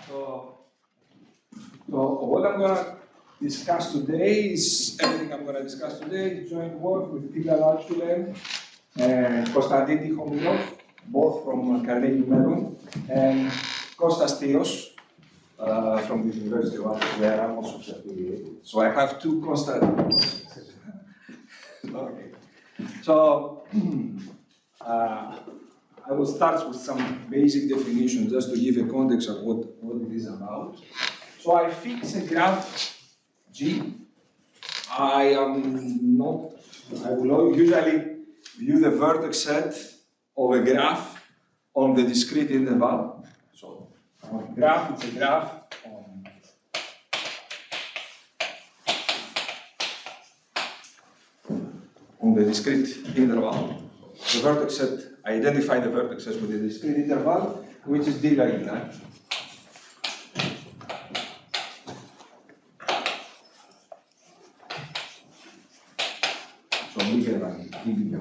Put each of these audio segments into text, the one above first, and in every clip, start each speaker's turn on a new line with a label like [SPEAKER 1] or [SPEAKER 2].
[SPEAKER 1] So what I'm going to discuss today is everything I'm going to discuss today is joint work with Odell-Schlumprecht and Konstantin Tikhomilov, both from Carnegie Mellon, and Kostas Theos from the University of Athens, where I'm also affiliated. So I have two Kostas. Okay. So I will start with some basic definition just to give a context of what it is about. So I fix a graph G. I will usually view the vertex set of a graph on the discrete interval. So a graph, it's a graph on the discrete interval. The vertex set, I identify the vertexes with the discrete interval, which is D-regular. So bigger than D.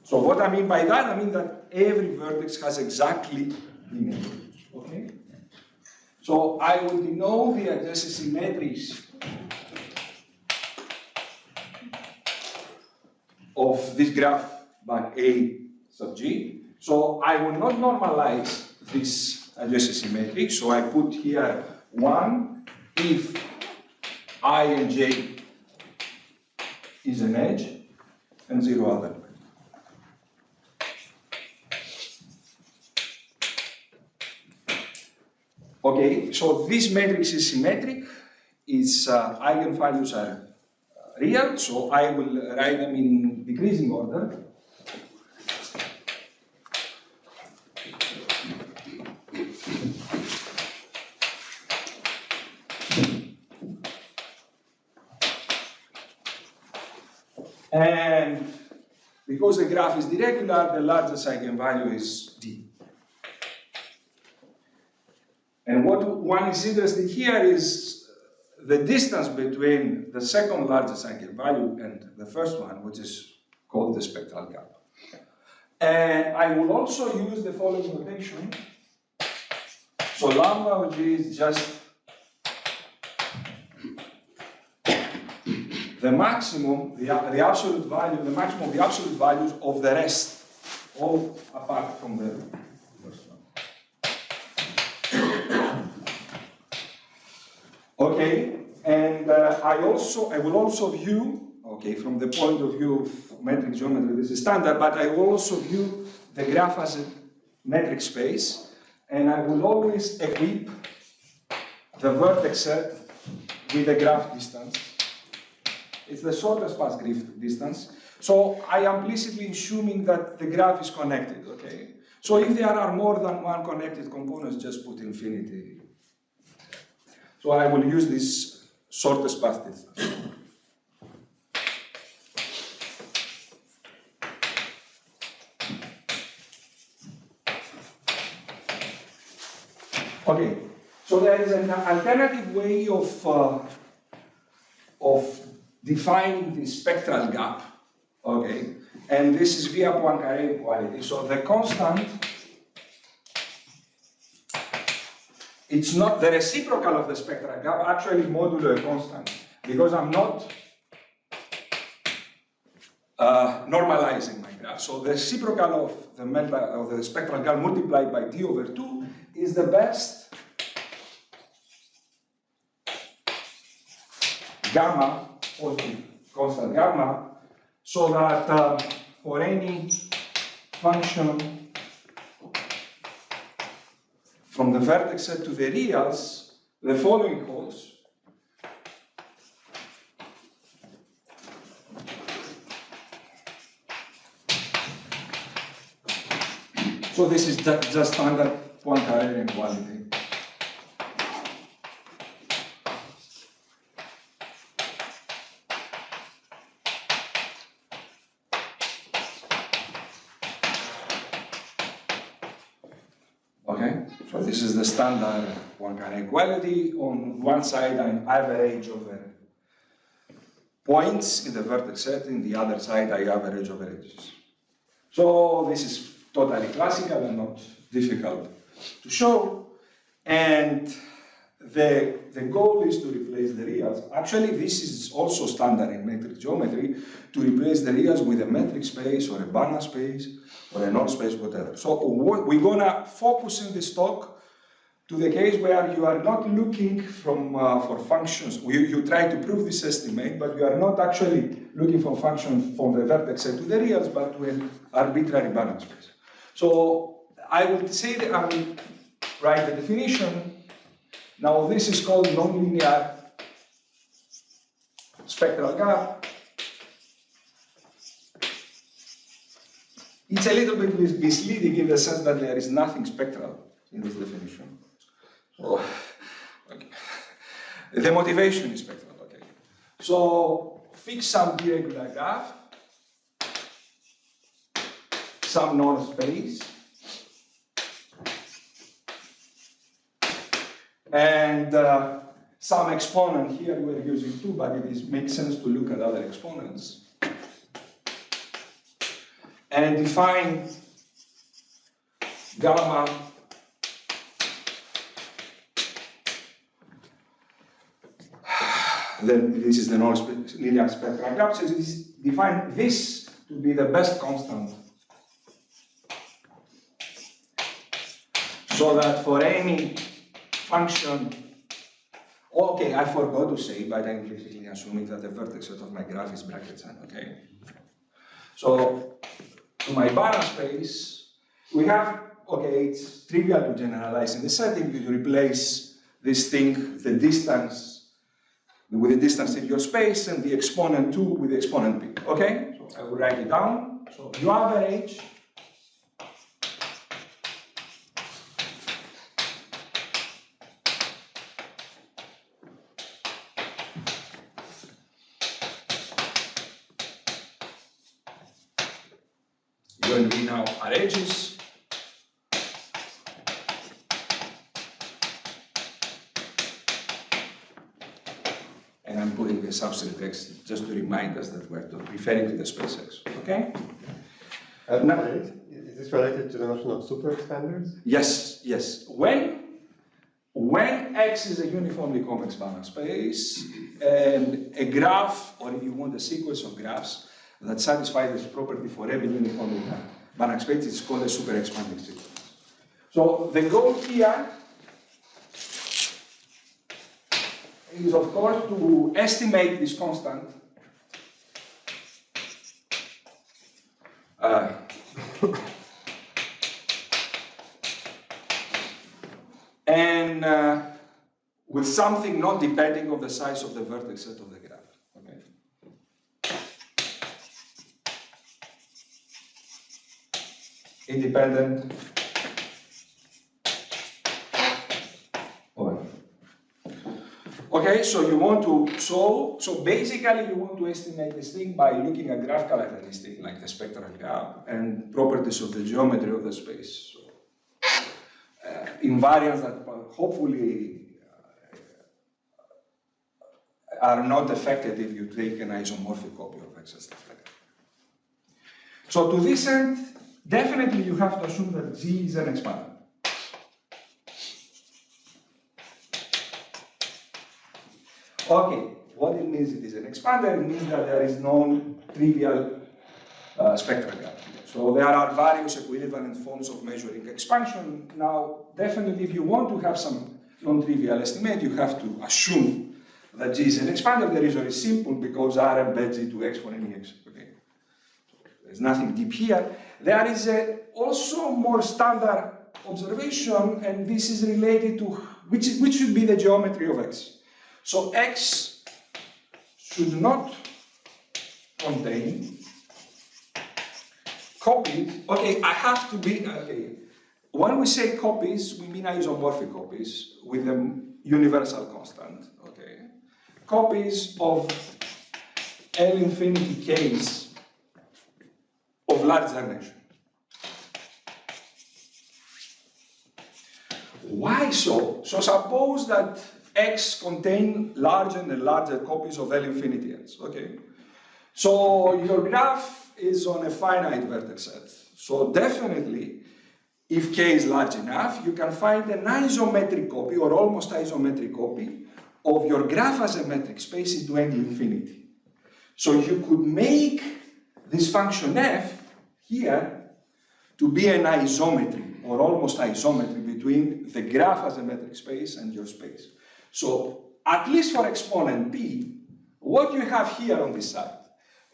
[SPEAKER 1] So what I mean by that, I mean that every vertex has exactly linear. Okay? So I will denote the adjacency matrix of this graph by A sub G. So I will not normalize this adjacency matrix. So I put here 1 if I and J is an edge and 0 other. Okay, so this matrix is symmetric. Its eigenvalues are real, so I will write them in decreasing order. And because the graph is irregular, the largest eigenvalue is D. And what one is interested here is the distance between the second largest eigenvalue and the first one, which is called the spectral gap. And I will also use the following notation. So lambda of G is just the maximum, the absolute value, the maximum of the absolute values of the rest, all apart from the first one. Okay, and I will also view, okay, from the point of view of metric geometry, this is standard, but I will also view the graph as a metric space, and I will always equip the vertex set with the graph distance. It's the shortest path graph distance. So I am implicitly assuming that the graph is connected, okay? So if there are more than one connected components, just put infinity. So I will use this shortest path distance. Okay, so there is an alternative way of defining the spectral gap, okay, and this is via Poincaré inequality. So the constant, it's not the reciprocal of the spectral gap, actually modulo a constant, because I'm not normalizing my graph. So the reciprocal of the spectral gap multiplied by d over 2 is the best gamma, positive constant gamma, so that for any function from the vertex set to the reals, the following holds. So this is just standard Poincaré inequality. Okay, so this is the standard Poincaré inequality. On one side, I average over points in the vertex set, in the other side, I average over edges. So this is totally classical and not difficult to show. And the goal is to replace the reals. Actually, this is also standard in metric geometry, to replace the reals with a metric space or a Banach space or a Nord space, whatever. So we're gonna focus in this talk to the case where you are not looking for functions. You try to prove this estimate, but you are not actually looking for functions from the vertex set to the reals, but to an arbitrary Banach space. So I will say that I will write the definition. Now this is called nonlinear spectral gap. It's a little bit misleading in the sense that there is nothing spectral in this definition. So, okay. The motivation is spectral, okay. So fix some irregular graph, some Nord space, and some exponent. Here we're using 2, but it makes sense to look at other exponents. And define gamma then this is the nonlinear spectral graph. So define this to be the best constant, so that for any function, okay, I forgot to say, but I'm implicitly assuming that the vertex set of my graph is brackets n, okay? So to my Banach space, we have, okay, it's trivial to generalize in the setting. You replace this thing, the distance, with the distance in your space, and the exponent 2 with the exponent p, okay? So I will write it down. So you average when we now are edges, and I'm putting the substrate x just to remind us that we're referring to the space x, okay?
[SPEAKER 2] Now, is this related to the notion of super-expanders?
[SPEAKER 1] Yes, yes. When X is a uniformly convex Banach space, and a graph, or if you want a sequence of graphs that satisfy this property for every uniformly Banach space, it's called a super-expanding sequence. So the goal here is, of course, to estimate this constant and with something not depending on the size of the vertex set of the graph. Okay. Independent. Okay, so you want to solve, so basically you want to estimate this thing by looking at graph characteristics like the spectral gap and properties of the geometry of the space. So, invariants that hopefully are not affected if you take an isomorphic copy of X and stuff like that. So to this end, definitely you have to assume that G is an expander. Okay, what it means it is an expander, it means that there is non-trivial spectral gap. So there are various equivalent forms of measuring expansion. Now, definitely if you want to have some non-trivial estimate, you have to assume that G is an expander. The reason is simple, because R embeds G to exponent X. Okay. So there's nothing deep here. There is also more standard observation, and this is related to which should be the geometry of X. So X should not contain copies. Okay, I have to be, okay. When we say copies, we mean isomorphic copies with a universal constant, okay. Copies of L infinity Ks of large dimension. Why so? So suppose that X contain larger and larger copies of L infinity Ls, okay? So your graph is on a finite vertex set. So definitely if K is large enough, you can find an isometric copy or almost isometric copy of your graph as a metric space into any infinity. So you could make this function f here to be an isometry or almost isometry between the graph as a metric space and your space. So at least for exponent p, what you have here on this side,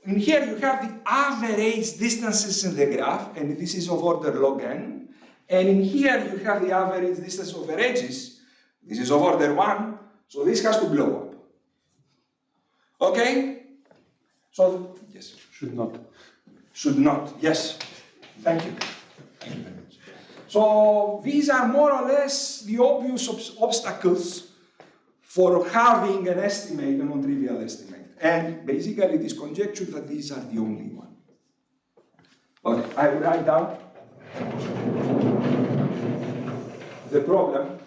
[SPEAKER 1] in here you have the average distances in the graph, and this is of order log n. And in here you have the average distance over edges. This is of order 1, so this has to blow up. Okay? So, yes.
[SPEAKER 3] Should not.
[SPEAKER 1] Should not, yes. Thank you. Thank you very much. So, these are more or less the obvious obstacles for having an estimate, a non-trivial estimate. And basically it is conjectured that these are the only one. Okay, I will write down the problem.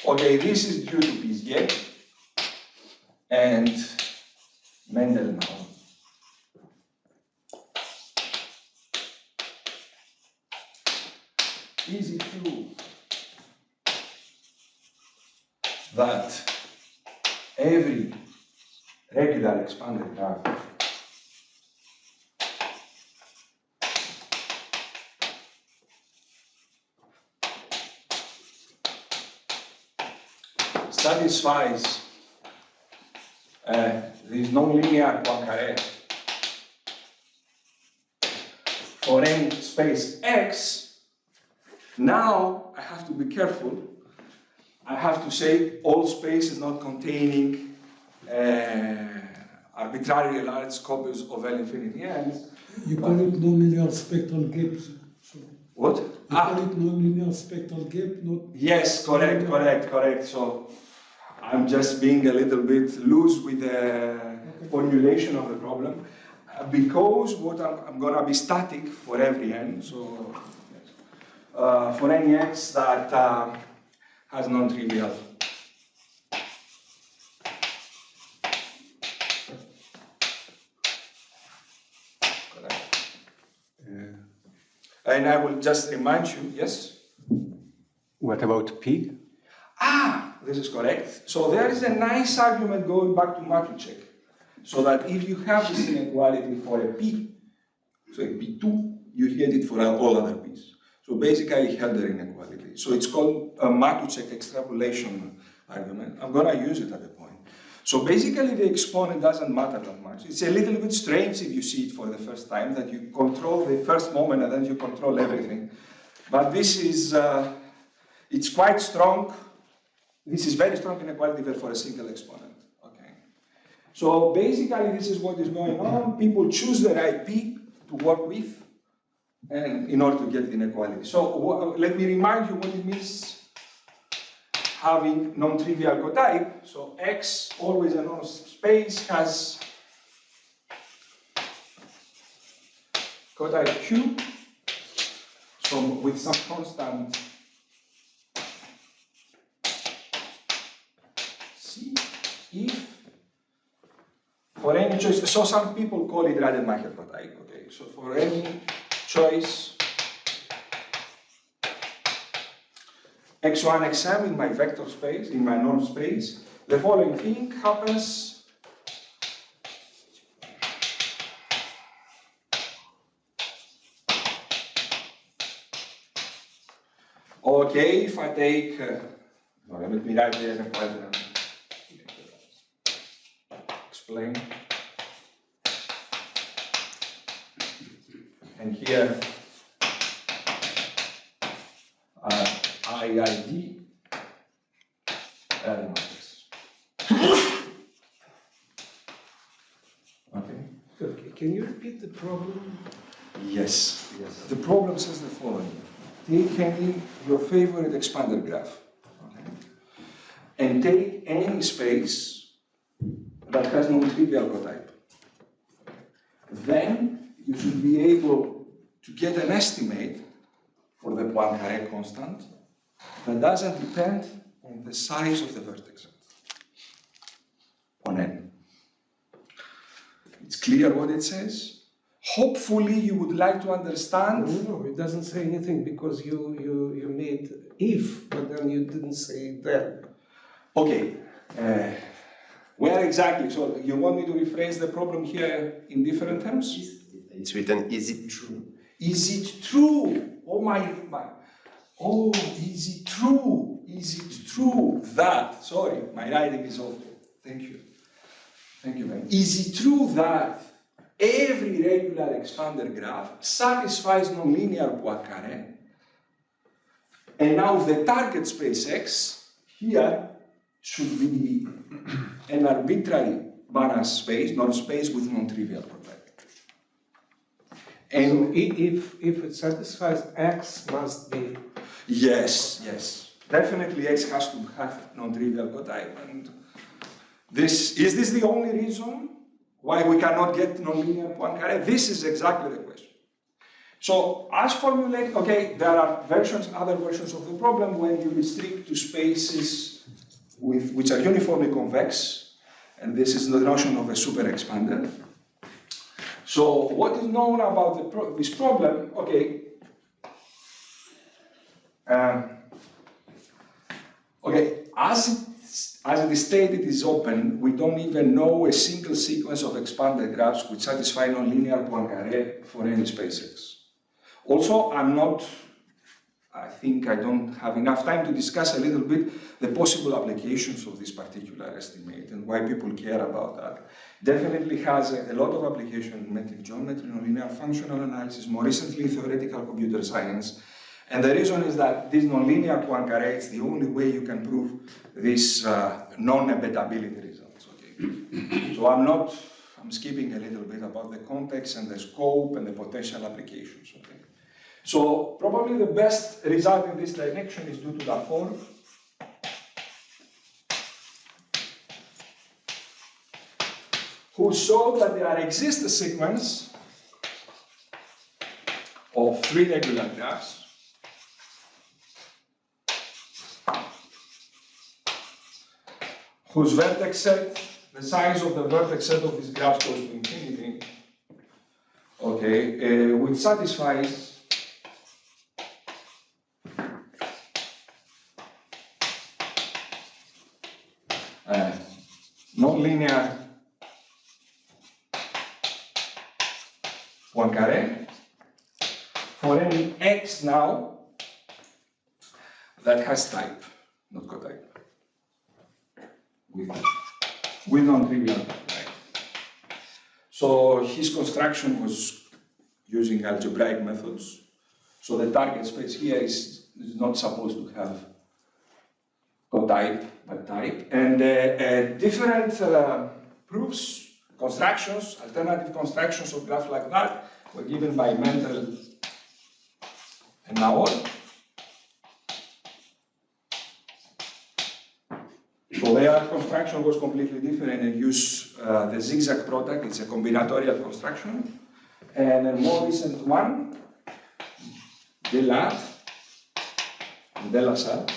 [SPEAKER 1] Okay, this is due to Pisier and Mendel-Naor. Is it true that every regular expanded graph satisfies this nonlinear Poincaré for any space X? Now I have to be careful. I have to say all space is not containing arbitrarily large copies of L infinity n.
[SPEAKER 4] You call it nonlinear spectral gap. So
[SPEAKER 1] What?
[SPEAKER 4] you call it nonlinear spectral gap, not...
[SPEAKER 1] Yes, correct. So I'm just being a little bit loose with the formulation of the problem because what I'm going to be static for every n. So for any x that has non-trivial. And I will just remind you, yes?
[SPEAKER 3] What about P?
[SPEAKER 1] This is correct. So there is a nice argument going back to Matusek. So that if you have this inequality for a P, so a P2, you get it for all other P's. So basically Helder inequality. So it's called a Matusek extrapolation argument. I'm going to use it at a point. So basically the exponent doesn't matter that much. It's a little bit strange if you see it for the first time, that you control the first moment and then you control everything. But this is, it's quite strong. This is very strong inequality for a single exponent. Okay. So basically this is what is going on. People choose the right P to work with and in order to get the inequality. So let me remind you what it means having non-trivial cotype. So X, always a non-space, has cotype Q, so with some constant C, if for any choice, so some people call it Rademacher cotype, okay, so for any choice x1, xm in my vector space, in my norm space, the following thing happens. Okay, if I take, let me write the inequality and explain. And here, IID L matrix. Okay.
[SPEAKER 5] Okay. Can you repeat the problem?
[SPEAKER 1] Yes. The problem says the following. Take your favorite expanded graph, okay, and take any space that has non-trivial cotype. Then you should be able to get an estimate for the Poincaré constant that doesn't depend on the size of the vertex on N. It's clear what it says? Hopefully you would like to understand.
[SPEAKER 5] No, it doesn't say anything because you made if, but then you didn't say then.
[SPEAKER 1] Okay. Where exactly? So you want me to rephrase the problem here in different terms?
[SPEAKER 2] It's written, is it true?
[SPEAKER 1] Is it true? Oh my. Oh, is it true? Is it true that? Sorry, my writing is awful. Thank you. Thank you, man. Is it true that every regular expander graph satisfies nonlinear Poincaré? And now the target space X here should be an arbitrary Banach space, not space with non-trivial cotype. And
[SPEAKER 5] So if it satisfies X, must be.
[SPEAKER 1] yes, yes. Definitely X has to have non-trivial cotype. And is this the only reason why we cannot get nonlinear Poincaré? This is exactly the question. So as formulated, okay, there are other versions of the problem when you restrict to spaces which are uniformly convex, and this is the notion of a super expander. So what is known about this problem? Okay. Okay, as it is stated, is open. We don't even know a single sequence of expanded graphs which satisfy nonlinear Poincaré for any space X. Also, I think I don't have enough time to discuss a little bit the possible applications of this particular estimate and why people care about that. Definitely has a lot of application in metric geometry, nonlinear functional analysis, more recently theoretical computer science. And the reason is that this nonlinear Poincaré is the only way you can prove these non-embeddability results. Okay? So I'm skipping a little bit about the context and the scope and the potential applications. Okay? So probably the best result in this direction is due to Laforgue, who showed that there exists a sequence of 3 regular graphs whose vertex set, the size of the vertex set of these graphs goes to infinity, okay, which satisfies nonlinear Poincaré for any X now that has type, not cotype, with non-trivial type. So his construction was using algebraic methods. So the target space here is not supposed to have cotype, but type. And different proofs, constructions, alternative constructions of graphs like that were given by Mendel and Naor. So their construction was completely different and used the zigzag product. It's a combinatorial construction. And a more recent one, Delat, Delasat.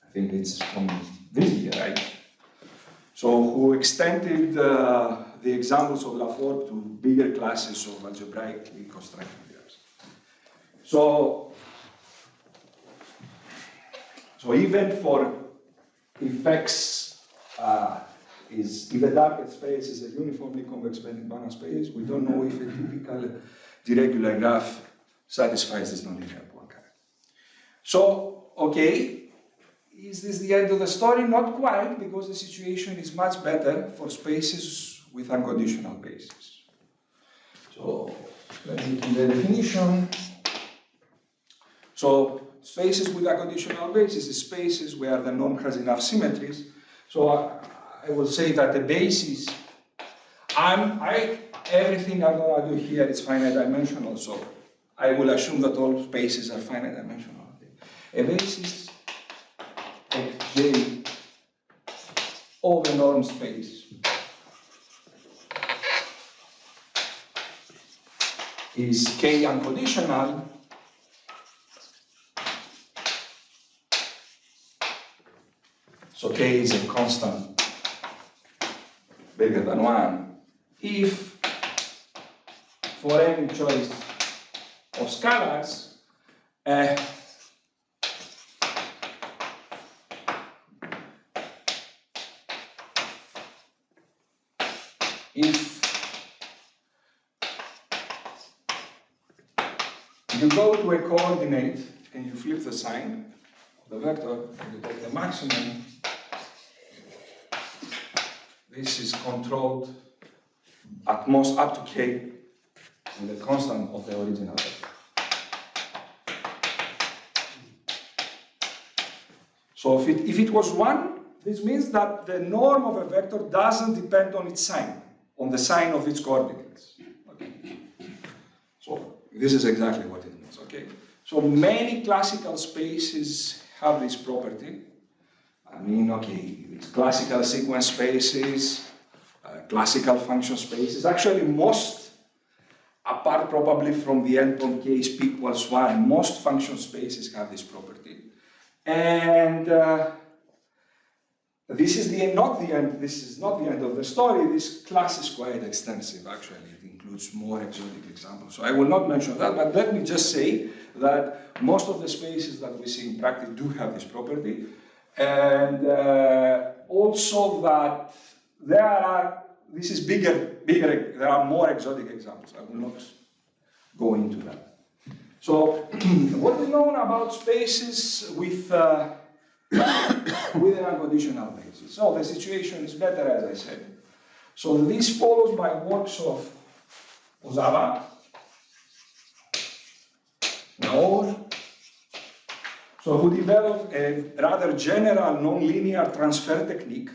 [SPEAKER 1] I think it's from this year, right? So who extended the examples of Laforgue to bigger classes of algebraic construction graphs. So even for if X if the target space is a uniformly convex Banach space, we don't know if a typical deregular graph satisfies this nonlinear Poincaré. So, okay, is this the end of the story? Not quite, because the situation is much better for spaces with unconditional bases. So, let me do the definition. So, spaces with unconditional bases is spaces where the norm has enough symmetries. So, I will say that the basis, everything I'm going to do here is finite dimensional, so I will assume that all spaces are finite dimensional. A basis J of a norm space is K unconditional so k is a constant bigger than 1, if for any choice of scalars, if you go to a coordinate and you flip the sign of the vector, and you take the maximum, this is controlled at most up to k with the constant of the original vector. So if it was 1, this means that the norm of a vector doesn't depend on its sign, on the sign of its coordinates. Okay. So this is exactly what it means. Okay. So many classical spaces have this property. I mean, okay, it's classical sequence spaces, classical function spaces. Actually, most, apart probably from the endpoint case p equals 1, most function spaces have this property. And this is not the end of the story. This class is quite extensive, actually. It includes more exotic examples. So I will not mention that, but let me just say that most of the spaces that we see in practice do have this property. And also that this is bigger, there are more exotic examples. I will not go into that. So what is known about spaces with an unconditional basis? So the situation is better, as I said. So this follows by works of Ozawa, Naor, so who developed a rather general nonlinear transfer technique.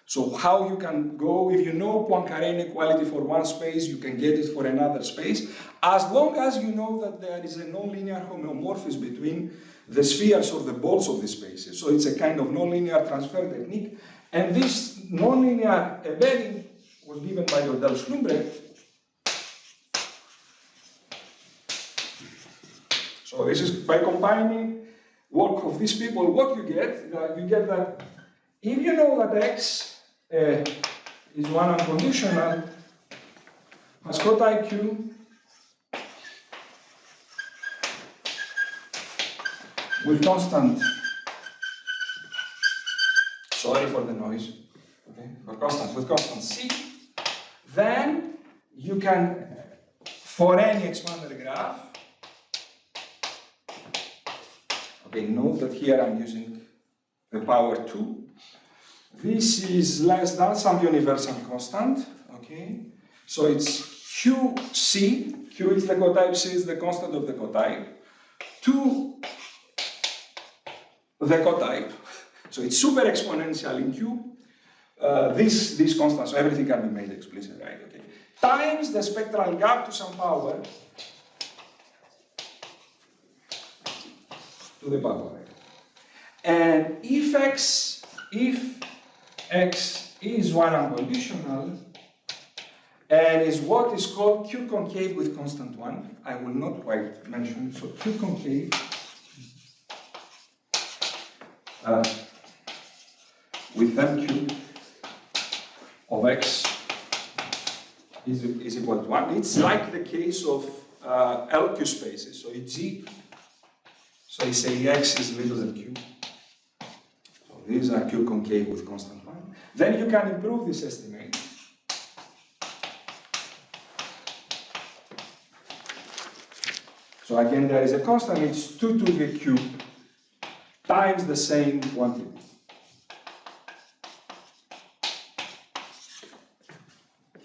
[SPEAKER 1] So how you can go, if you know Poincaré inequality for one space, you can get it for another space, as long as you know that there is a nonlinear homeomorphism between the spheres or the balls of the spaces. So it's a kind of nonlinear transfer technique. And this nonlinear embedding was given by Odell-Schlumprecht. So this is by combining work of these people, what you get that if you know that x is one unconditional, has cotype Q with constant, sorry for the noise, okay, with constant C, then you can, for any expander graph, okay, note that here I'm using the power 2. This is less than some universal constant, okay? So it's QC, Q is the cotype, C is the constant of the cotype, to the cotype. So it's super exponential in Q. This constant, so everything can be made explicit, right? Okay. Times the spectral gap to some power to the power. And if x is one unconditional and is what is called Q concave with constant 1, I will not quite mention, so Q concave with MQ of x is equal to 1. It's like the case of LQ spaces, so it's G. So you say x is little than Q. So these are Q concave with constant 1. Then you can improve this estimate. So again, there is a constant, it's 2 to the Q times the same quantity.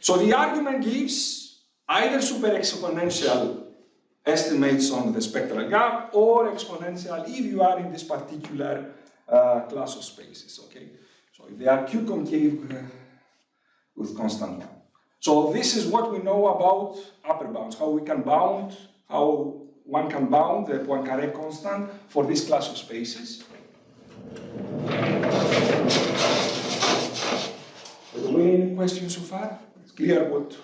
[SPEAKER 1] So the argument gives either super exponential estimates on the spectral gap or exponential if you are in this particular class of spaces, okay? So if they are Q concave with constant 1. So this is what we know about upper bounds, how one can bound the Poincaré constant for this class of spaces. Any questions so far? It's clear what?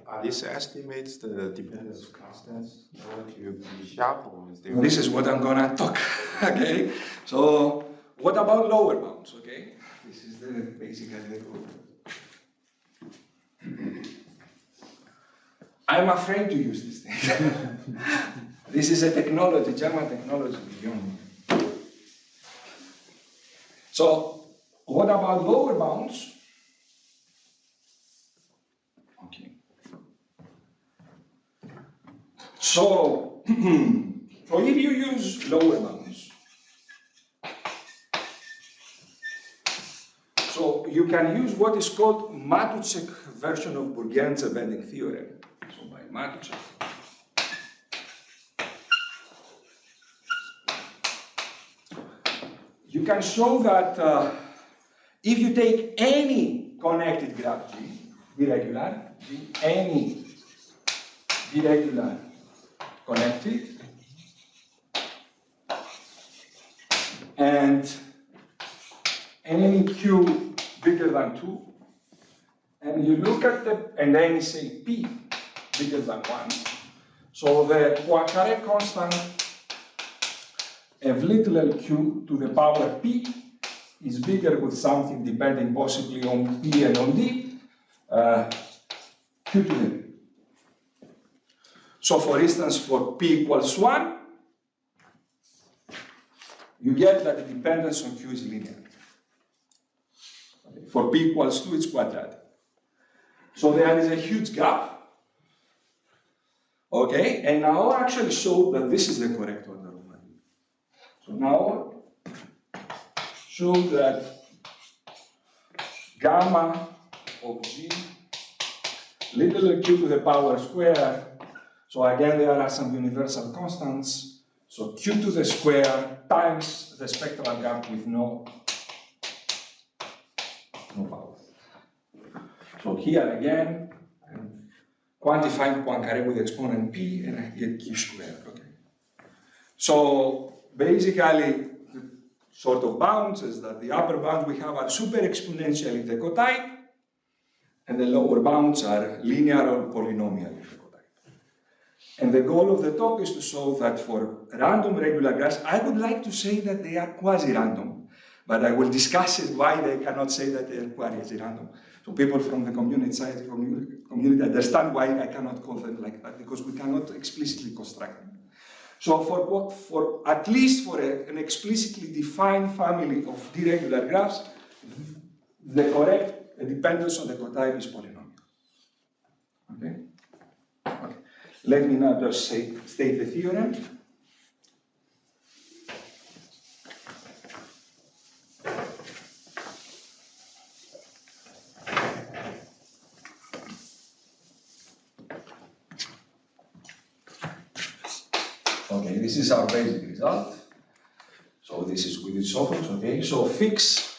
[SPEAKER 2] I
[SPEAKER 6] this estimates the dependence of constants to be sharp, or is there?
[SPEAKER 1] This is what I'm gonna talk, okay? So, what about lower bounds, okay? This is basically the goal. I'm afraid to use this thing. This is a technology, German technology beyond me. So, what about lower bounds? Okay. So, so if you use lower bounds, so you can use what is called Matuszek version of Bourgain's embedding theorem. So by Matuszek. You can show that if you take any connected graph G, irregular, any irregular connected, and any Q bigger than 2, and you look at the, and then you say P bigger than 1, so the Poincaré constant of little l q to the power P is bigger with something depending possibly on P and on D, Q to the P. So for instance, for P equals 1, you get that the dependence on Q is linear. Okay. For P equals 2, it's quadratic. So there is a huge gap. Okay, and now I actually showed that this is the correct order of magnitude. So now show that gamma of G little q to the power square. So again, there are some universal constants. So q to the square times the spectral gap with no power. So here again, I'm quantifying Poincaré with exponent p, and I get q squared. Okay. So basically, the sort of bounds is that the upper bound we have are super exponentially the cotype, and the lower bounds are linear or polynomial the cotype. And the goal of the talk is to show that for random regular graphs, I would like to say that they are quasi-random, but I will discuss it why they cannot say that they are quasi-random. So people from the community understand why I cannot call them like that, because we cannot explicitly construct them. So for at least for an explicitly defined family of d-regular graphs, the correct dependence on the cotype is polynomial. Okay? Okay. Let me now just state the theorem. Okay, this is our basic result. So this is with isophones, okay? So fix,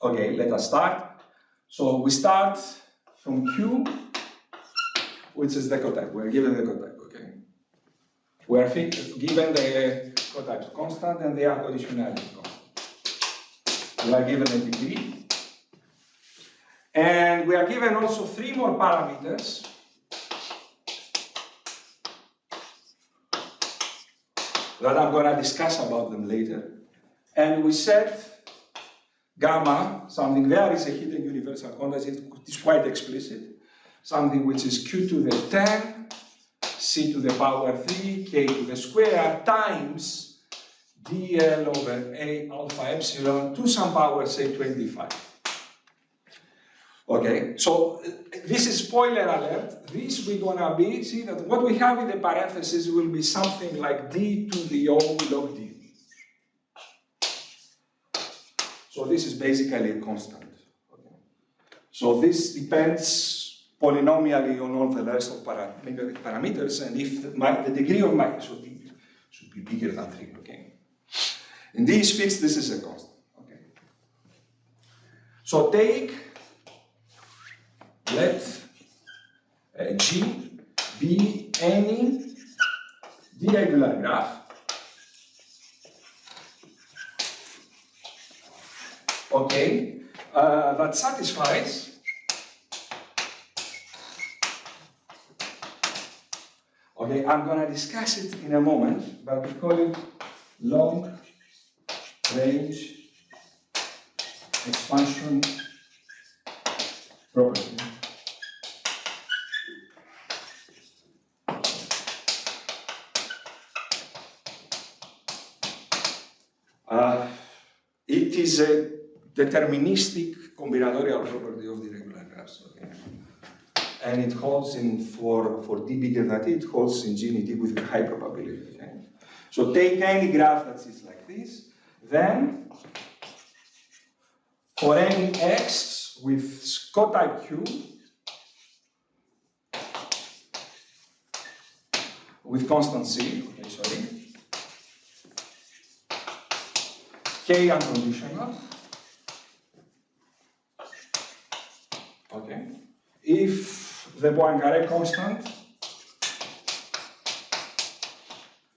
[SPEAKER 1] okay, let us start. So we start from Q, which is the cotype. We're given the cotype, okay? We're given the cotype constant and the unconditionality constant. We are given a degree. And we are given also 3 more parameters. That I'm going to discuss about them later. And we set gamma, something there is a hidden universal constant, it's quite explicit, something which is q to the 10, c to the power 3, k to the square, times dl over a alpha epsilon to some power, say 25. Okay, so this is spoiler alert. This we're gonna be, see that what we have in the parentheses will be something like d to the o log d. So this is basically a constant. Okay. So this depends polynomially on all the rest of parameters, and if the degree of my should be bigger than 3. Okay. In these fixed, this is a constant. Okay. So let G be any d-regular graph. Okay, that satisfies Okay, I'm going to discuss it in a moment, but we call it long range expansion property. It is a deterministic combinatorial property of the regular graphs. Okay? And it holds in, for d bigger than t, it holds in G and T with high probability. Okay? So take any graph that is like this, then for any x with cotype Q, with constant C, okay, sorry, K unconditional, okay, if the Poincaré constant,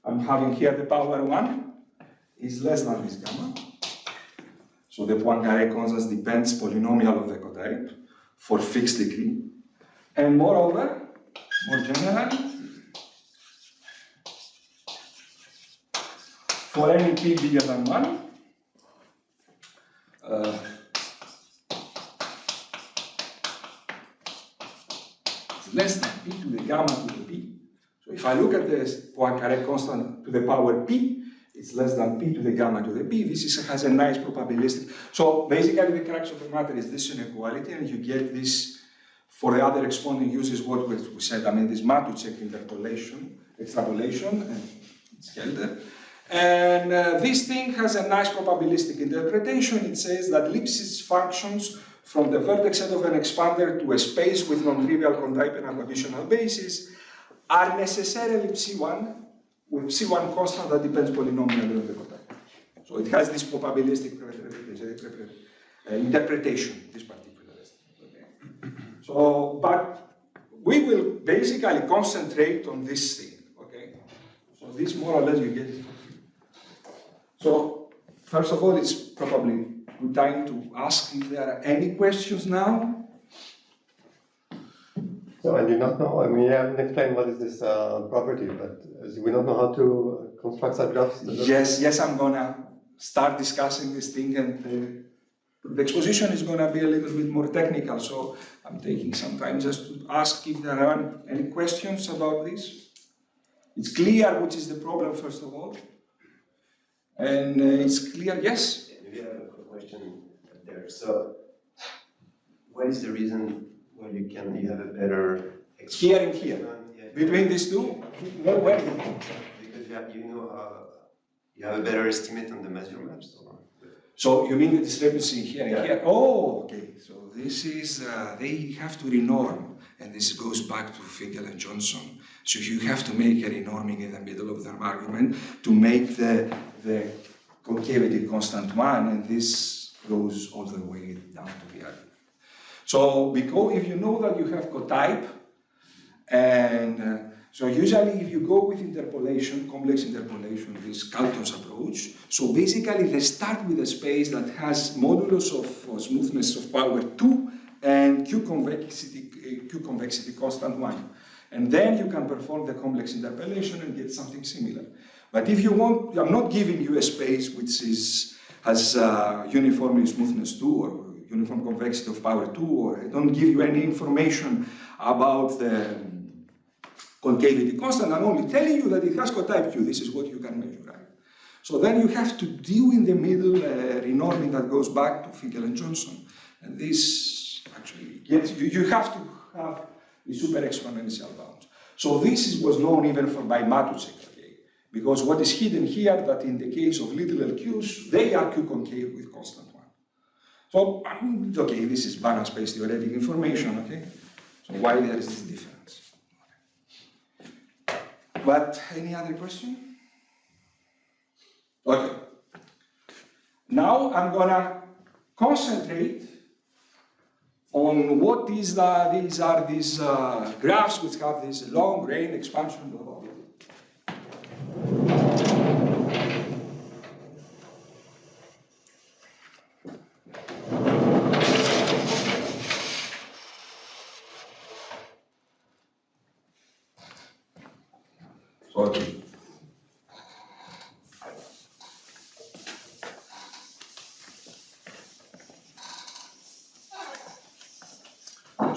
[SPEAKER 1] I'm having here the power 1, is less than this gamma. So the Poincaré constant depends polynomial of the cotype for fixed degree. And moreover, more generally, for any p bigger than 1, it's less than p to the gamma to the p. So if I look at the Poincaré constant to the power p, it's less than p to the gamma to the p. This has a nice probabilistic. So basically the crux of the matter is this inequality, and you get this for the other exponent uses what we said, I mean this Matuszek interpolation, extrapolation, and it's held there. And this thing has a nice probabilistic interpretation. It says that Lipschitz functions from the vertex set of an expander to a space with non-trivial cotype and unconditional basis are necessarily C1 with C1 constant that depends polynomially on the cotype. So it has this probabilistic interpretation, this particular estimate. Okay? So, but we will basically concentrate on this thing. Okay? So this more or less you get it. So, first of all, it's probably good time to ask if there are any questions now.
[SPEAKER 2] So I do not know, I mean, you haven't explained what is this property, but we don't know how to construct such graphs.
[SPEAKER 1] Yes, I'm gonna start discussing this thing, and the exposition is gonna be a little bit more technical, so I'm taking some time just to ask if there are any questions about this. It's clear which is the problem, first of all. And it's clear, yes?
[SPEAKER 7] Maybe I have a question there. So, what is the reason why you have a better
[SPEAKER 1] Here and here.
[SPEAKER 7] Yeah.
[SPEAKER 1] Between these two? Where?
[SPEAKER 7] Because you have a better estimate on the measurements.
[SPEAKER 1] So you mean the discrepancy here and
[SPEAKER 7] Yeah.
[SPEAKER 1] here? Oh, okay. So this is, they have to renorm, and this goes back to Finkel and Johnson. So you have to make a renorming in the middle of their argument to make the concavity constant 1, and this goes all the way down to the argument. So because if you know that you have cotype, and so usually if you go with interpolation, complex interpolation, this Calton's approach, so basically they start with a space that has modulus of smoothness of power 2 and Q convexity constant 1. And then you can perform the complex interpolation and get something similar. But if you want, I'm not giving you a space which has uniform smoothness 2 or uniform convexity of power 2, or I don't give you any information about the concavity constant. I'm only telling you that it has cotype Q. This is what you can measure, right? So then you have to do in the middle renorming that goes back to Finkel and Johnson. And this actually gets, you have to have the super exponential bounds. So this was known even by Matuszek, okay? Because what is hidden here, that in the case of little LQs, they are Q concave with constant 1. So, okay, this is Banach space theoretic information, okay? So why there is this difference? But any other question? Okay. Now I'm gonna concentrate on what is these graphs which have this long range expansion, blah, blah, blah.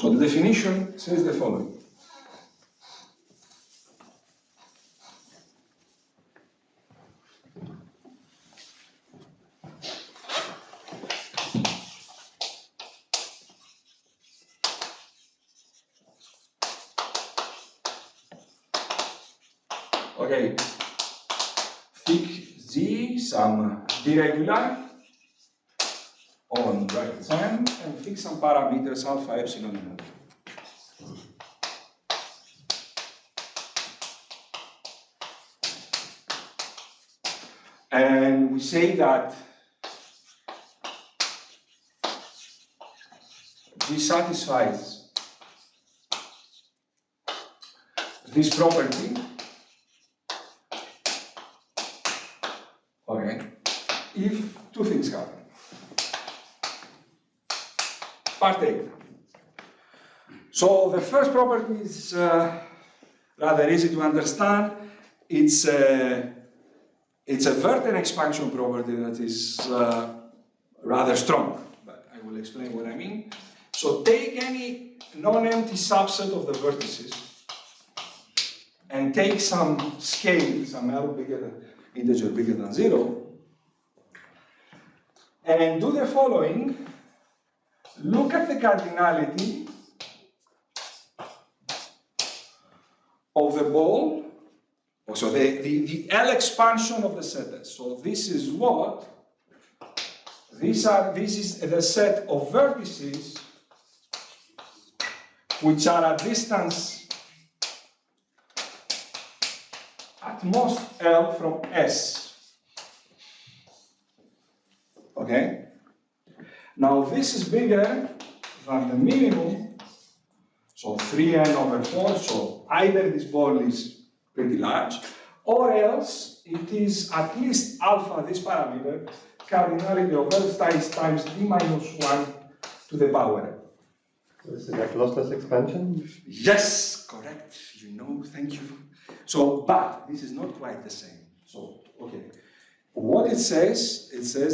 [SPEAKER 1] So the definition says the following. Okay, thick Z, some irregular on right hand, and fix some parameters alpha, epsilon, and alpha. And we say that this satisfies this property, okay, if two things happen. Part A. So the first property is rather easy to understand. It's a Verten expansion property that is rather strong, but I will explain what I mean. So take any non-empty subset of the vertices and take some scale, some L bigger than, integer bigger than 0, and do the following. Look at the cardinality of the ball, so the L expansion of the set S. So this is what? This is the set of vertices which are at distance at most L from S. Okay? Now this is bigger than the minimum, so 3n over 4, so either this ball is pretty large, or else it is at least alpha, this parameter, cardinality of L times d minus 1 to the power n.
[SPEAKER 2] So this is like lossless expansion?
[SPEAKER 1] Yes, correct, you know, thank you. So, but this is not quite the same. So, okay. What it says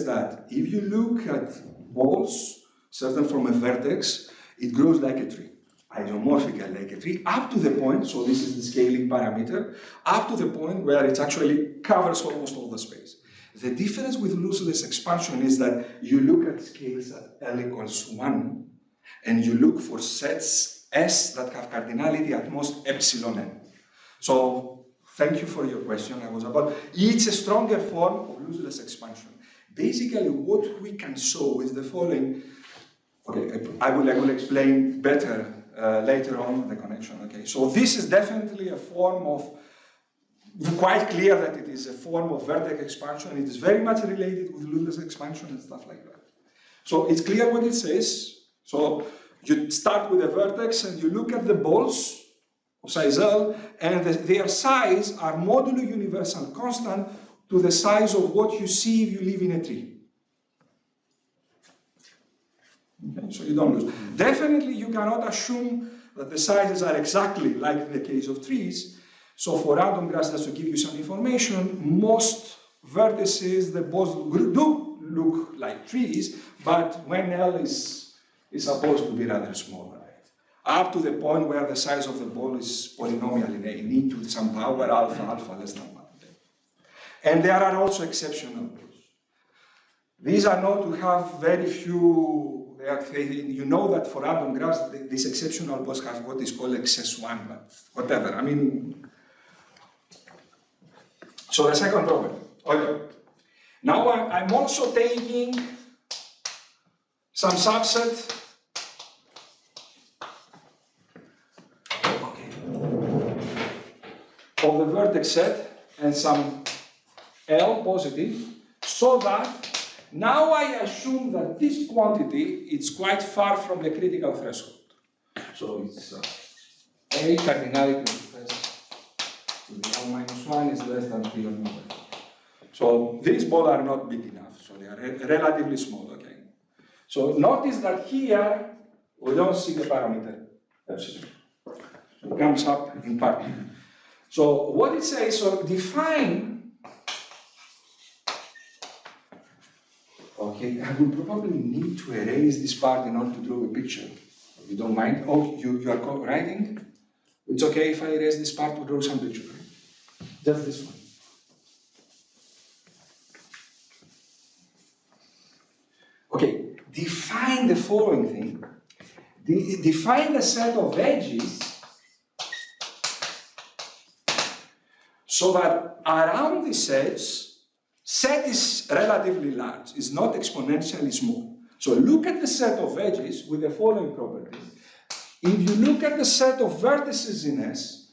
[SPEAKER 1] that if you look at balls, certain from a vertex, it grows like a tree, isomorphically like a tree, up to the point, so this is the scaling parameter, up to the point where it actually covers almost all the space. The difference with lossless expansion is that you look at scales at L equals 1, and you look for sets S that have cardinality at most epsilon n. So, thank you for your question. It's a stronger form of lossless expansion. Basically, what we can show is the following. Okay, I will explain better later on the connection. Okay, so this is definitely a form of, quite clear that it is a form of vertex expansion. It is very much related with lossless expansion and stuff like that. So it's clear what it says. So you start with a vertex and you look at the balls of size L, and their size are modulo universal constant to the size of what you see if you live in a tree. Okay, so you don't lose. Definitely you cannot assume that the sizes are exactly like in the case of trees. So for random graphs, just to give you some information, most vertices, the balls do look like trees, but when L is supposed to be rather small, right? Up to the point where the size of the ball is polynomial in E to some power alpha less than 1. And there are also exceptional balls. These are known to have very few, you know that for random graphs, these exceptional balls have what is called XS1, but whatever, I mean. So the second problem. Okay. Now I'm also taking some subset of the vertex set and some L positive, so that now I assume that this quantity is quite far from the critical threshold. So it's A cardinality to the L minus 1 is less than 3 on number. So these balls are not big enough, so they are relatively small, okay? So notice that here we don't see the parameter epsilon. So it comes up in part. So what it says, so define, okay, I will probably need to erase this part in order to draw a picture. You don't mind? Oh, you are writing? It's okay if I erase this part to draw some picture, right? Just this one. Okay, define the following thing. Define the set of edges so that around this edge, set is relatively large, it's not exponentially small. So look at the set of edges with the following properties. If you look at the set of vertices in S,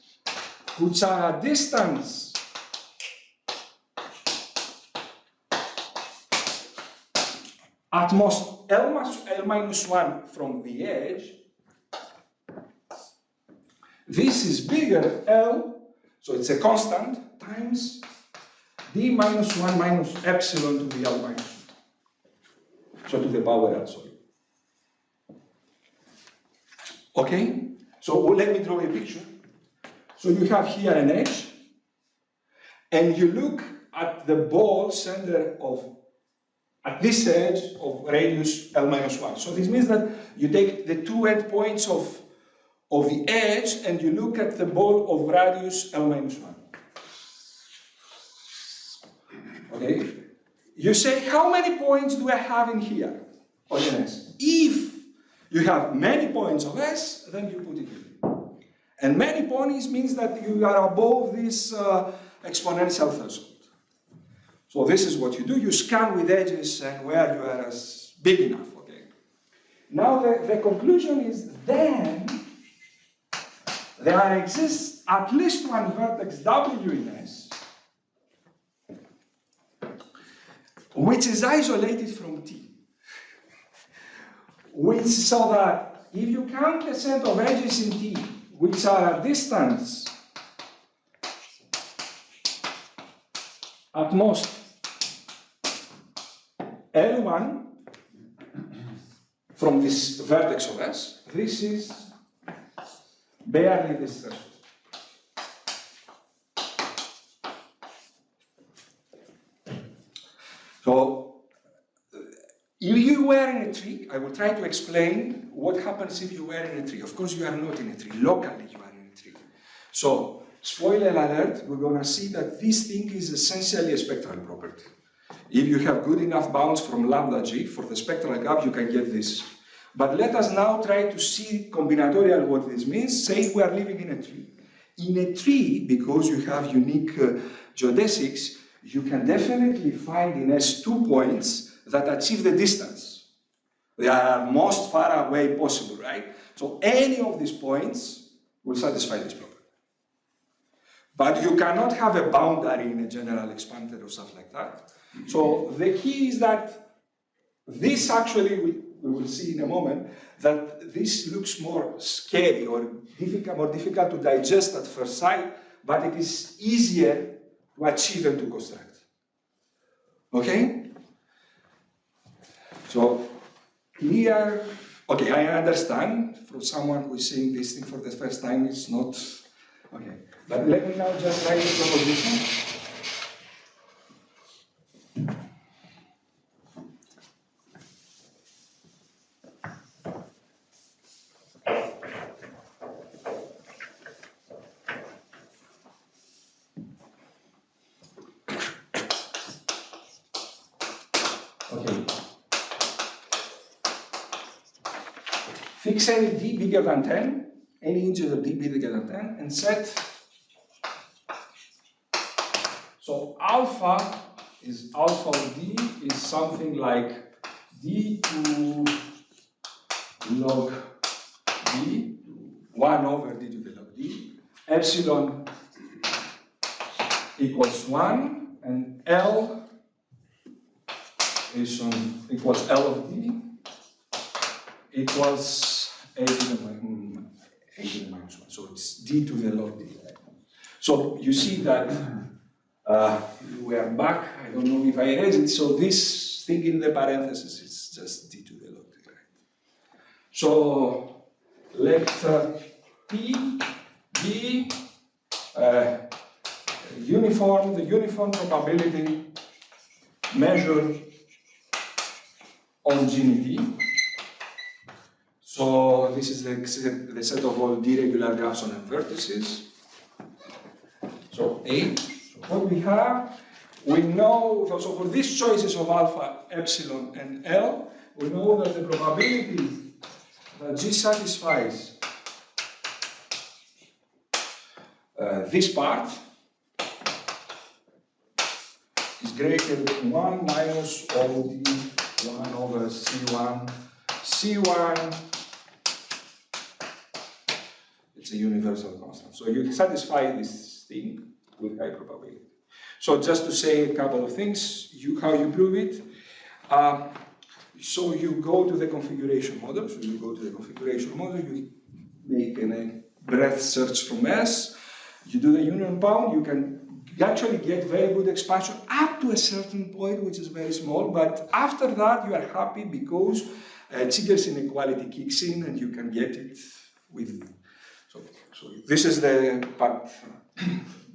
[SPEAKER 1] which are a distance at most L minus 1 from the edge, this is bigger L, so it's a constant, times d minus 1 minus epsilon to the L minus 1. So to the power L, sorry. Okay? So let me draw a picture. So you have here an edge, and you look at the ball center of, at this edge of radius L minus 1. So this means that you take the two endpoints of the edge and you look at the ball of radius L minus 1. Okay? You say, how many points do I have in here on an S? If you have many points of S, then you put it here. And many points means that you are above this exponential threshold. So this is what you do. You scan with edges and where you are big enough. Okay. Now the conclusion is then there exists at least one vertex W in S which is isolated from T. Which, so that if you count the set of edges in T which are a distance at most L1 from this vertex of S, this is barely this threshold. So, if you were in a tree, I will try to explain what happens if you were in a tree. Of course, you are not in a tree. Locally, you are in a tree. So, spoiler alert, we're going to see that this thing is essentially a spectral property. If you have good enough bounds from lambda g for the spectral gap, you can get this. But let us now try to see combinatorial what this means. Say we are living in a tree. In a tree, because you have unique geodesics, you can definitely find in S 2 points that achieve the distance. They are most far away possible, right? So any of these points will satisfy this property. But you cannot have a boundary in a general expander or stuff like that. So the key is that this actually, we will see in a moment, that this looks more scary or more difficult to digest at first sight, but it is easier to achieve and to construct. Okay? So, clear. Okay, I understand from someone who is seeing this thing for the first time, it's not. Okay, but let me now just write the proposition. Okay. Fix any d bigger than 10, any integer d bigger than 10, and set. So alpha of d is something like d to log d, 1 over d to the log d, epsilon equals 1, and L is equals L of d equals a to the minus 1. So it's d to the log d. So you see that we are back. I don't know if I erase it. So this thing in the parentheses is just d to the log d. Right? So let P be the uniform probability measured on G. So this is the set of all D regular graphs on n vertices. So A. So what we have, we know, so for these choices of alpha, epsilon, and L, we know that the probability that G satisfies this part is greater than 1 minus OD 1 over C1. C1, it's a universal constant. So you satisfy this thing with high probability. So just to say a couple of things, how you prove it. So you go to the configuration model. So you go to the configuration model, you make a breadth search from S, you do the union bound, you can actually get very good expansion up to a certain point, which is very small, but after that you are happy because Zigler's inequality kicks in and you can get it with, so this is the part.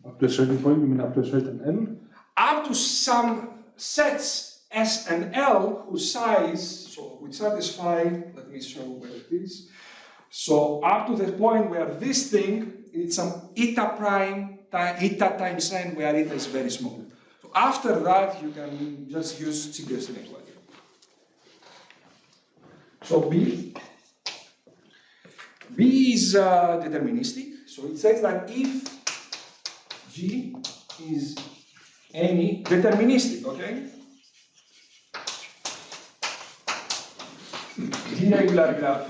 [SPEAKER 8] Up to a certain point, you mean up to a certain L?
[SPEAKER 1] Up to some sets S and L whose size, so would satisfy, let me show where it is. So up to the point where this thing, it's some eta prime, eta times n, where eta is very small. So after that, you can just use Zigler's inequality. So B is deterministic. So it says that if G is any deterministic, okay? D regular graph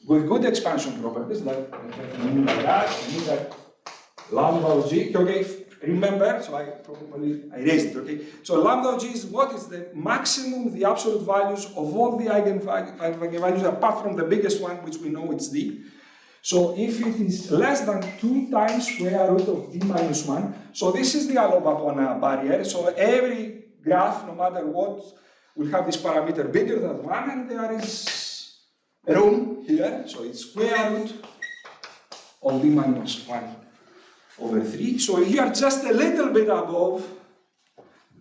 [SPEAKER 1] with good expansion properties, like that lambda of G, okay? Remember, so I erased it, okay? So lambda of G is what is the maximum, the absolute values of all the eigenvalues apart from the biggest one, which we know it's D. So if it is less than 2 times square root of D minus 1, so this is the allopapona barrier, so every graph, no matter what, will have this parameter bigger than 1, and there is room here, so it's square root of D minus 1 over 3. So if you are just a little bit above,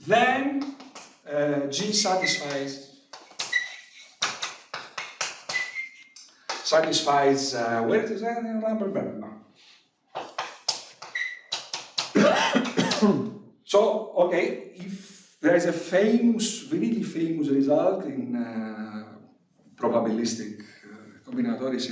[SPEAKER 1] then G satisfies where is that number? So, okay, if there is a famous, really famous result in probabilistic combinatories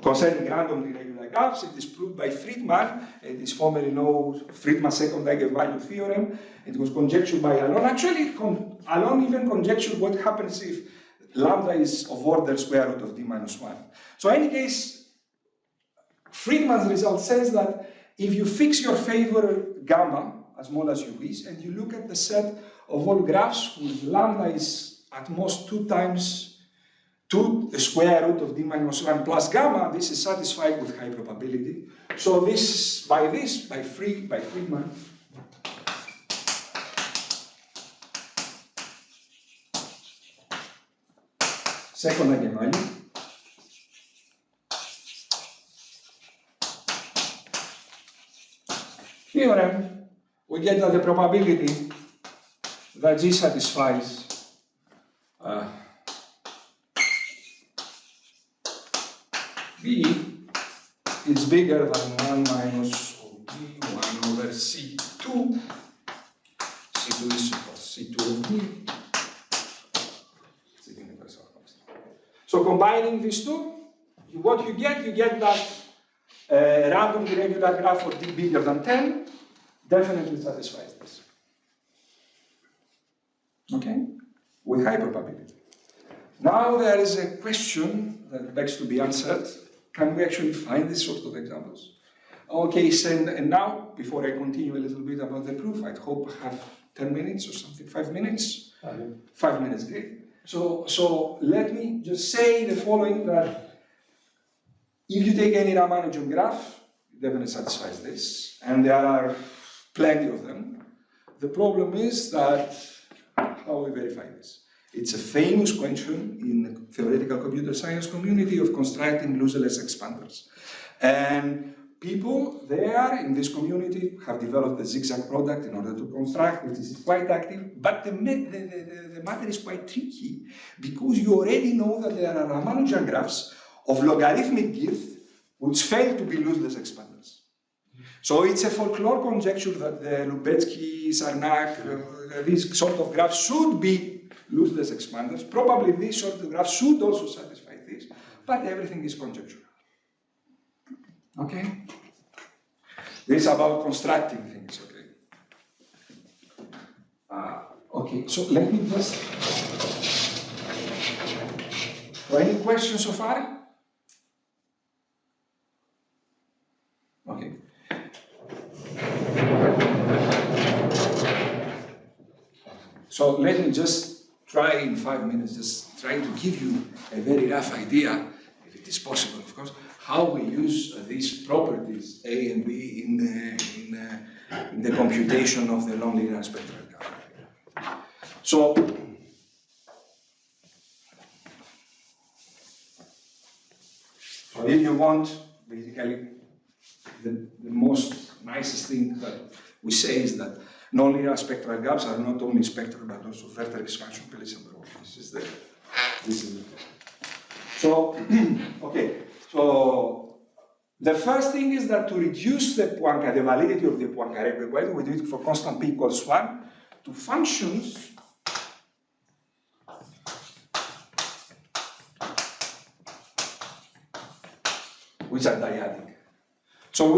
[SPEAKER 1] concerning randomly regular graphs, it is proved by Friedman. It is formerly known Friedman's second eigenvalue theorem. It was conjectured by Alon. Actually, Alon even conjectured what happens if lambda is of order square root of D minus 1. So in any case, Friedman's result says that if you fix your favor gamma as small as you wish, and you look at the set of all graphs whose lambda is at most 2 times the square root of D minus 1 plus gamma, this is satisfied with high probability. So this, by Friedman, second eigenvalue, theorem, we get that the probability that G satisfies B is bigger than 1 minus OD 1 over C2. C2 is C2 of D. So combining these two, what you get that random irregular graph for D bigger than 10 definitely satisfies this. Okay? With high probability. Now there is a question that begs to be answered. Can we actually find this sort of examples? Okay, so and now, before I continue a little bit about the proof, I hope I have 10 minutes or something, 5 minutes? 5 minutes, great. So let me just say the following, that if you take any Ramanujan graph, it definitely satisfies this, and there are plenty of them. The problem is that, how we verify this? It's a famous question in the theoretical computer science community of constructing loserless expanders. And people there in this community have developed the zigzag product in order to construct, which is quite active, but the matter is quite tricky because you already know that there are Ramanujan graphs of logarithmic girth which fail to be lossless expanders. So it's a folklore conjecture that the Lubetsky, Sarnak, these sort of graphs should be lossless expanders. Probably this sort of graph should also satisfy this, but everything is conjectural. Okay? This is about constructing things, okay? Okay, so let me just... So any questions so far? Okay. So let me just try in 5 minutes, just try to give you a very rough idea, if it is possible, of course, how we use these properties A and B in the computation of the nonlinear spectral graph. So, if you want, basically, the most nicest thing that we say is that nonlinear spectral graphs are not only spectral but also further expansion Pandelis Dodos. This is the so okay. So the first thing is that to reduce the Poincaré, the validity of the Poincaré equality, we do it for constant p equals 1 to functions which are dyadic. So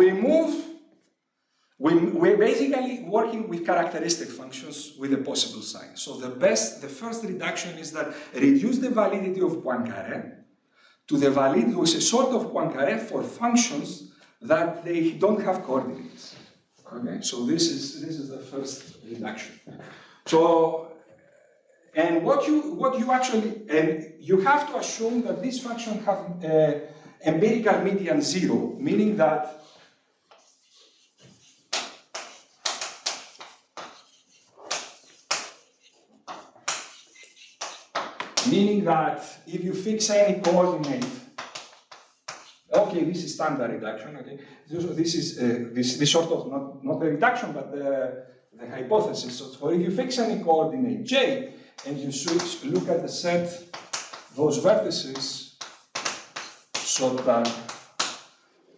[SPEAKER 1] we're basically working with characteristic functions with a possible sign. So the first reduction is that reduce the validity of Poincaré to the validity of a sort of Poincaré for functions that they don't have coordinates. Okay, so this is the first reduction. So, and what you actually, and you have to assume that this function have empirical median 0, meaning that if you fix any coordinate, okay, this is standard reduction, okay. So this is this sort of not the reduction but the hypothesis. So for if you fix any coordinate j and you look at the set those vertices so that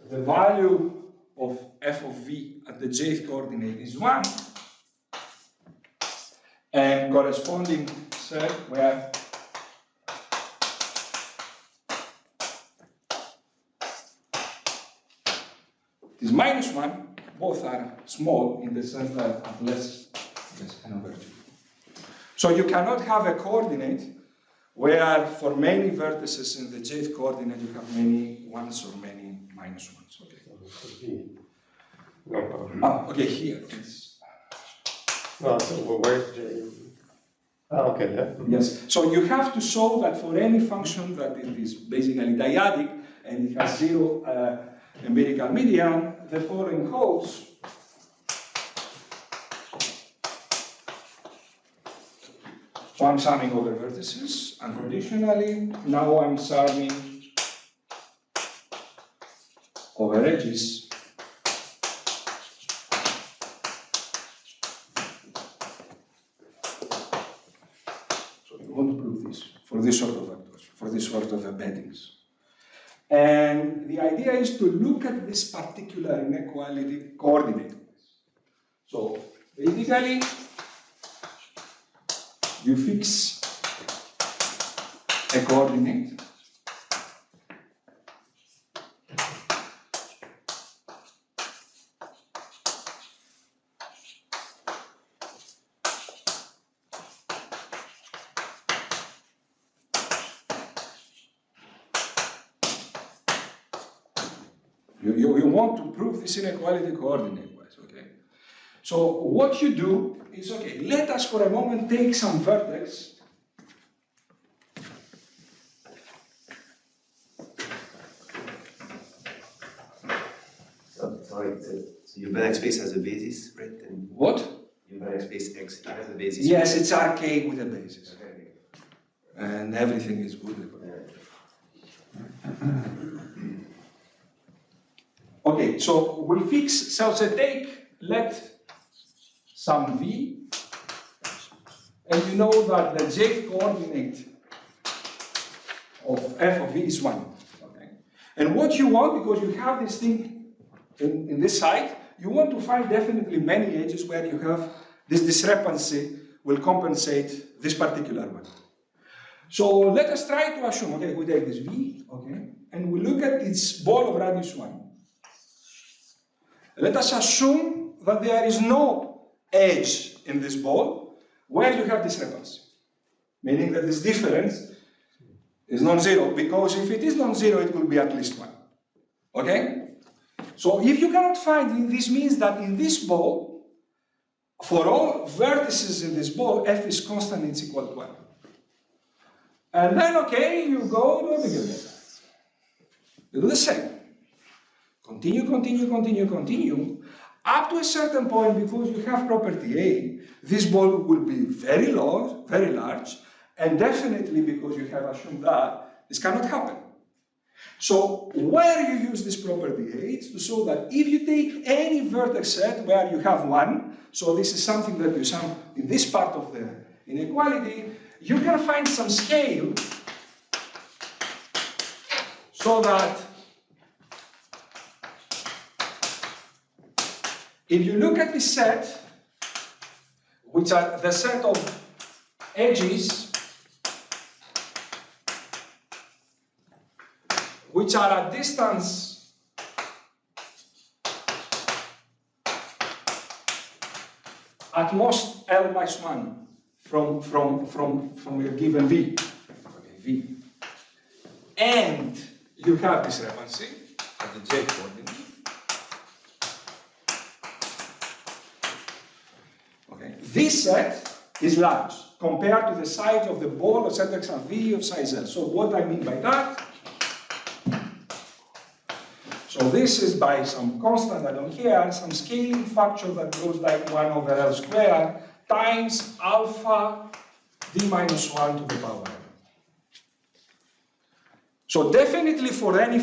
[SPEAKER 1] the value of f of v at the jth coordinate is 1 and corresponding set where is -1, both are small in the sense that have less n over 2. So you cannot have a coordinate where for many vertices in the jth coordinate you have many 1s or many -1s. Okay. Okay, here.
[SPEAKER 2] No, so where's j? Okay, yeah.
[SPEAKER 1] Yes. So you have to show that for any function that it is basically dyadic and it has 0 empirical median, the following holds. So I'm summing over vertices unconditionally. Now I'm summing over edges. So you want to prove this for this sort of vectors, for this sort of embeddings. And the idea is to look at this particular inequality coordinate. So basically, you fix a coordinate You want to prove this inequality coordinate-wise, okay? So what you do is, okay, let us for a moment take some vertex.
[SPEAKER 7] So your Banach space has a basis, right? And
[SPEAKER 1] What?
[SPEAKER 7] your Banach space X has a basis.
[SPEAKER 1] Yes, it's archaic with a basis.
[SPEAKER 7] Okay.
[SPEAKER 1] And everything is good. Okay, Okay, so we fix, so let some v, and you know that the j coordinate of f of v is 1. Okay? And what you want, because you have this thing in this side, you want to find definitely many edges where you have this discrepancy will compensate this particular one. So let us try to assume, okay, we take this v, okay, and we look at its ball of radius 1. Let us assume that there is no edge in this ball where you have discrepancy, meaning that this difference is non-zero, because if it is non-zero, it will be at least 1. Okay? So if you cannot find it, this means that in this ball, for all vertices in this ball, f is constant, it's equal to 1. And then, okay, you go to a bigger ball. You do the same. Continue, continue, continue, continue. Up to a certain point, because you have property A, this ball will be very large, and definitely because you have assumed that, this cannot happen. So where you use this property A, it's to show that if you take any vertex set where you have 1, so this is something that you sum in this part of the inequality, you can find some scale so that if you look at this set, which are the set of edges which are at distance at most L minus 1 from a given V. Okay, V. And you have discrepancy at the J coordinate. Okay. This set is large compared to the size of the ball of set x and V of size L. So what I mean by that, so this is by some constant I don't care, some scaling factor that goes like 1 over L squared times alpha d minus 1 to the power n. So definitely for any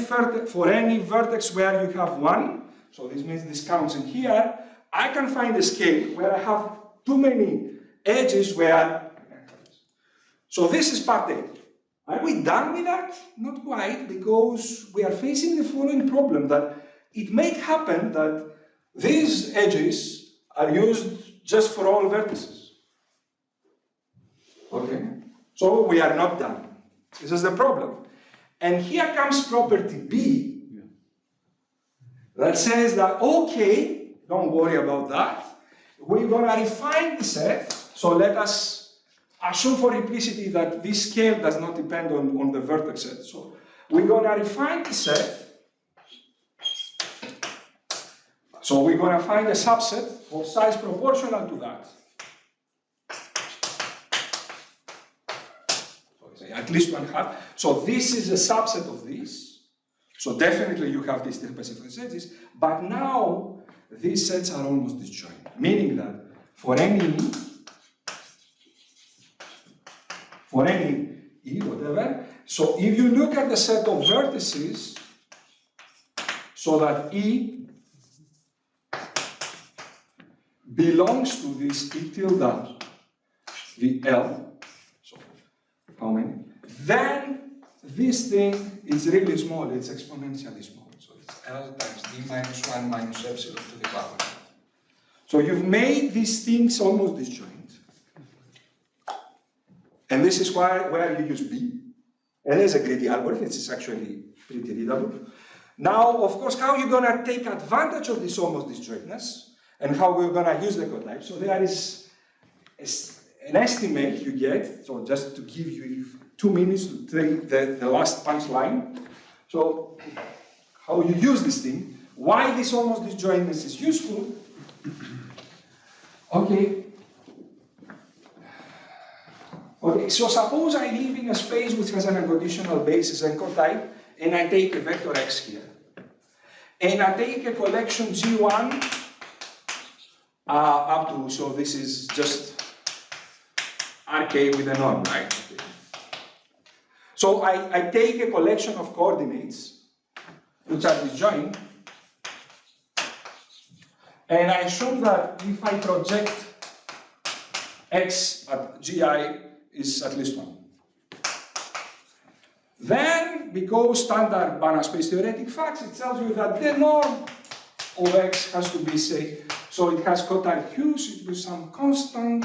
[SPEAKER 1] vertex where you have 1, so this means this counts in here, I can find a scale where I have too many edges where, so this is part A. Are we done with that? Not quite, because we are facing the following problem, that it may happen that these edges are used just for all vertices. Okay? So we are not done. This is the problem. And here comes property B that says that, okay, don't worry about that. We're going to refine the set. So let us assume for implicity that this scale does not depend on the vertex set. So we're going to refine the set. So we're going to find a subset for size proportional to that. So at least 1/2. So this is a subset of this. So definitely you have these specific sets. But now these sets are almost disjoint, meaning that for any E, whatever, so if you look at the set of vertices, so that E belongs to this E tilde VL, so how many? Then this thing is really small, it's exponentially small. So it's L times D minus 1 minus epsilon to the power. So you've made these things almost disjoint. And this is where you use B. And there's a greedy algorithm, it's actually pretty readable. Now, of course, how you're going to take advantage of this almost disjointness and how we're going to use the cotype. So there is an estimate you get, so just to give you 2 minutes to take the last punchline. So how you use this thing, why this almost disjointness is useful. Okay. Okay, so suppose I live in a space which has an unconditional basis and cotype, and I take a vector x here. And I take a collection G1 up to, so this is just RK with a norm, right? Okay. So I take a collection of coordinates which are disjoint, And I assume that if I project x at gi is at least 1. Then, because standard Banach space theoretic facts, it tells you that the norm of x has to be, say, so it has cotype q, so it will be some constant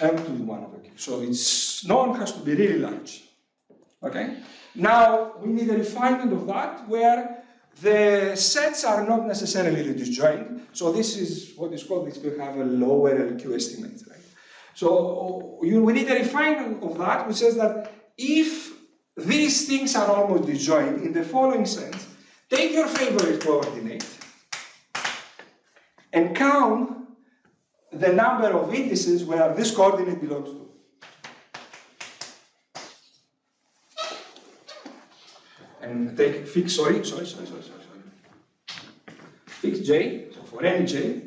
[SPEAKER 1] m to the 1 over q. So its norm has to be really large. Okay? Now, we need a refinement of that where the sets are not necessarily disjoint. So this is what is called, this will have a lower LQ estimate, right? So we need a refinement of that, which says that if these things are almost disjoint in the following sense, take your favorite coordinate and count the number of indices where this coordinate belongs to. And take fix, fix j, so for any j,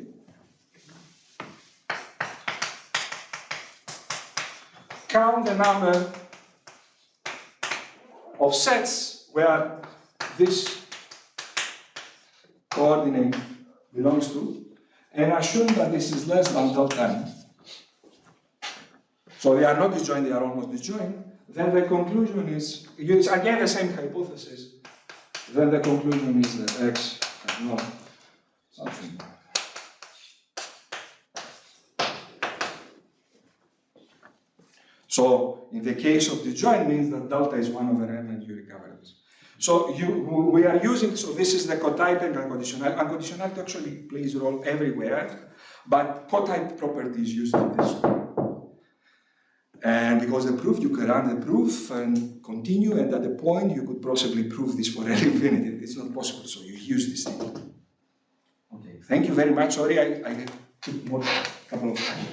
[SPEAKER 1] count the number of sets where this coordinate belongs to, and assume that this is less than delta m. So they are not disjoint, they are almost disjoint. Then the conclusion is, use again the same hypothesis. Then the conclusion is that x has not something. So in the case of disjoint means that delta is 1 over m and you recover this. So we are using, so this is the cotype and unconditional. Unconditionality actually plays a role everywhere, but cotype property is used in this way. And because the proof, you can run the proof and continue, and at the point you could possibly prove this for L infinity. It's not possible, so you use this thing. Okay, thank you very much. Sorry, I took more couple of times.